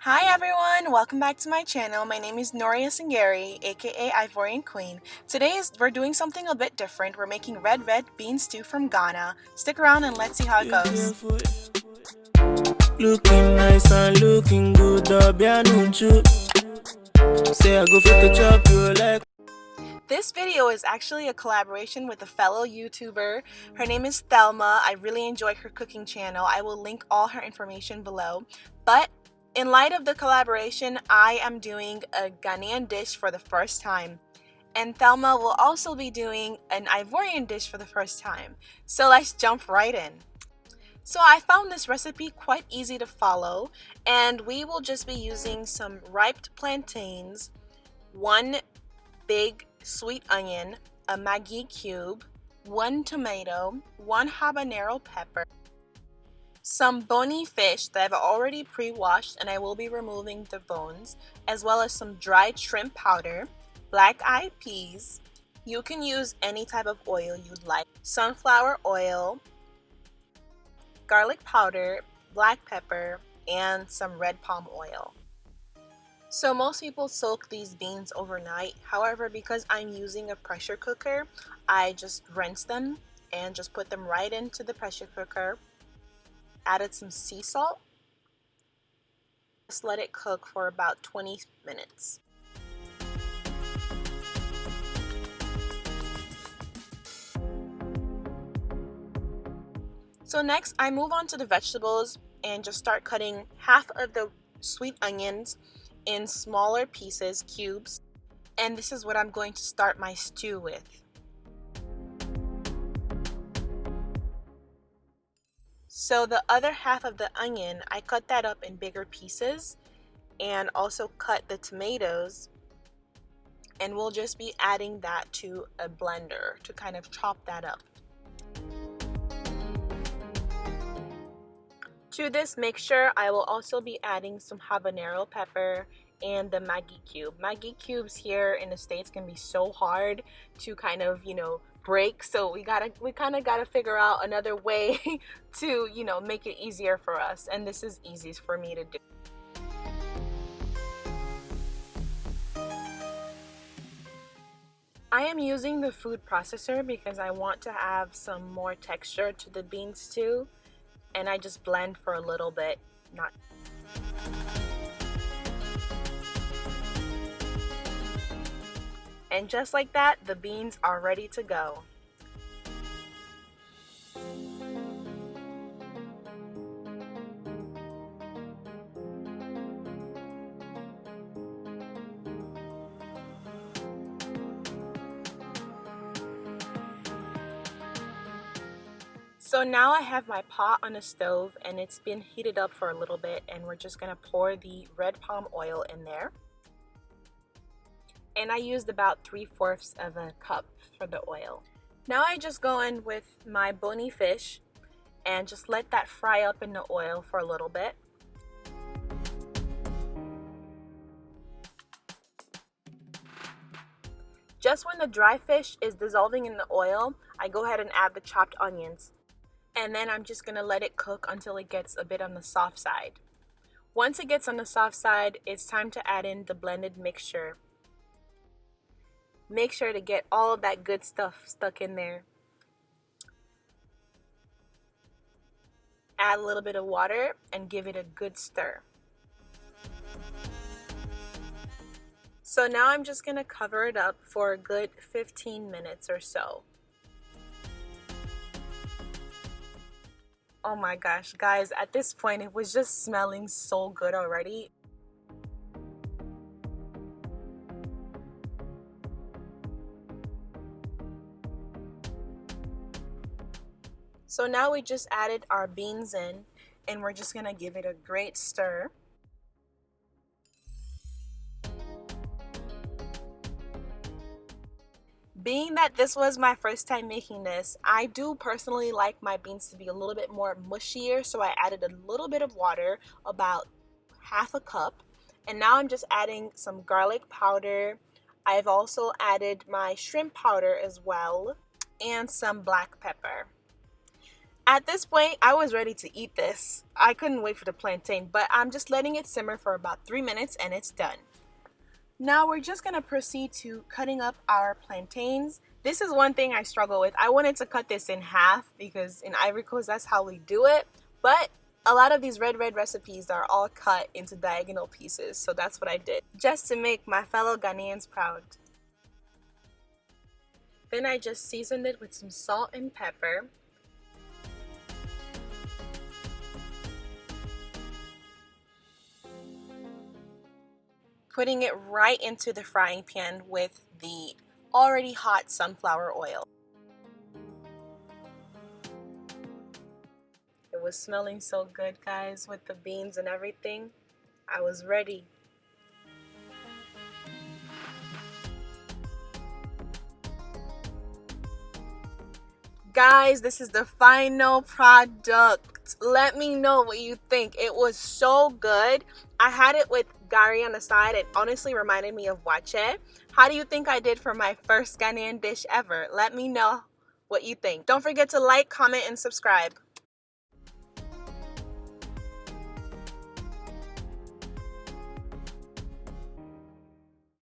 Hi everyone, welcome back to my channel. My name is Nourya aka Ivorian Queen. We're doing something a bit different. We're making red bean stew from Ghana. Stick around and let's see how it goes. Looking nice and looking good, say I go fit the chop you like. This video is actually a collaboration with a fellow YouTuber. Her name is Thelma. I really enjoy her cooking channel. I will link all her information below. But in light of the collaboration, I am doing a Ghanaian dish for the first time. And Thelma will also be doing an Ivorian dish for the first time. So let's jump right in. So I found this recipe quite easy to follow, and we will just be using some ripe plantains, one big sweet onion, a Maggi cube, one tomato, one habanero pepper, some bony fish that I've already pre-washed and I will be removing the bones, as well as some dried shrimp powder, black-eyed peas. You can use any type of oil you'd like, sunflower oil, garlic powder, black pepper, and some red palm oil. So most people soak these beans overnight. However, because I'm using a pressure cooker, I just rinse them and just put them right into the pressure cooker. Added some sea salt. Just let it cook for about 20 minutes. So next, I move on to the vegetables and just start cutting half of the sweet onions in smaller pieces, cubes, and this is what I'm going to start my stew with. So the other half of the onion, I cut that up in bigger pieces and also cut the tomatoes, and we'll just be adding that to a blender to kind of chop that up. To this mixture, I will also be adding some habanero pepper and the Maggi cube. Maggi cubes here in the States can be so hard to kind of, break, so we kind of gotta figure out another way to, make it easier for us, and this is easiest for me to do. I am using the food processor because I want to have some more texture to the bean stew, and I just blend for a little bit. And just like that, the beans are ready to go. So now I have my pot on the stove and it's been heated up for a little bit, and we're just gonna pour the red palm oil in there. And I used about 3/4 of a cup for the oil. Now I just go in with my bony fish and just let that fry up in the oil for a little bit. Just when the dry fish is dissolving in the oil, I go ahead and add the chopped onions. And then I'm just gonna let it cook until it gets a bit on the soft side. Once it gets on the soft side, it's time to add in the blended mixture. Make sure to get all of that good stuff stuck in there. Add a little bit of water and give it a good stir. So now I'm just gonna cover it up for a good 15 minutes or so. Oh my gosh, guys, at this point it was just smelling so good already. So now we just added our beans in, and we're just gonna give it a great stir. Being that this was my first time making this, I do personally like my beans to be a little bit more mushier, so I added a little bit of water, about half a cup. And now I'm just adding some garlic powder. I've also added my shrimp powder as well, and some black pepper. At this point, I was ready to eat this. I couldn't wait for the plantain, but I'm just letting it simmer for about 3 minutes and it's done. Now we're just gonna proceed to cutting up our plantains. This is one thing I struggle with. I wanted to cut this in half because in Ivory Coast, that's how we do it. But a lot of these red recipes are all cut into diagonal pieces. So that's what I did, just to make my fellow Ghanaians proud. Then I just seasoned it with some salt and pepper. Putting it right into the frying pan with the already hot sunflower oil. It was smelling so good, guys, with the beans and everything. I was ready. Guys, this is the final product. Let me know what you think. It was so good. I had it with gari on the side. It honestly reminded me of wache. How do you think I did for my first Ghanaian dish ever? Let me know what you think. Don't forget to like, comment, and subscribe.